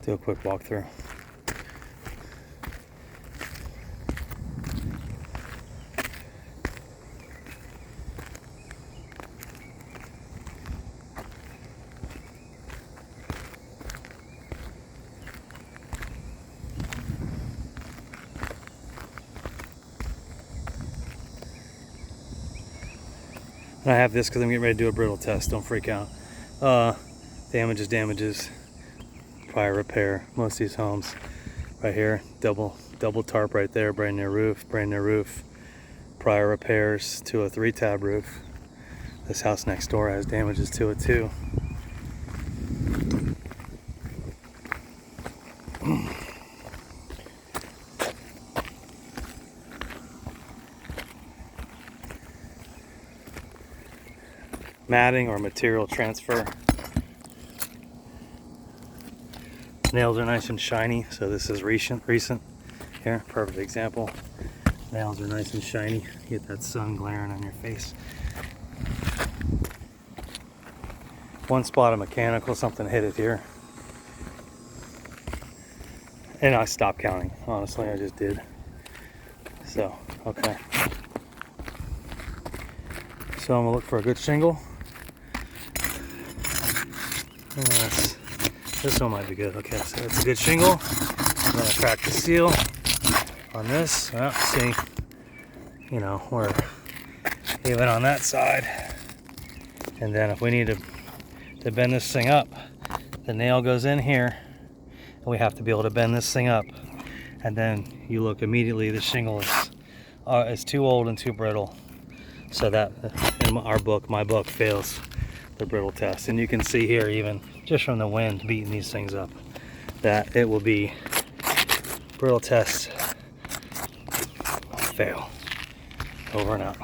do a quick walkthrough. And I have this because I'm getting ready to do a brittle test. Don't freak out. Damages. Prior repair. Most of these homes, right here, double tarp right there. Brand new roof. Prior repairs to a 3-tab roof. This house next door has damages to it too. Matting or material transfer. Nails are nice and shiny, so this is recent. Here, perfect example. Nails are nice and shiny. You get that sun glaring on your face. One spot of mechanical, something hit it here. And I stopped counting, honestly, I just did. So, okay. So I'm gonna look for a good shingle. This one might be good. Okay, so it's a good shingle. I'm gonna crack the seal on this. Well, see, you know, we're even on that side. And then if we need to bend this thing up, the nail goes in here, and we have to be able to bend this thing up. And then you look immediately, the shingle is too old and too brittle. So that, in my book fails the brittle test. And you can see here, even just from the wind beating these things up, that it will be brittle test fail. Over and out.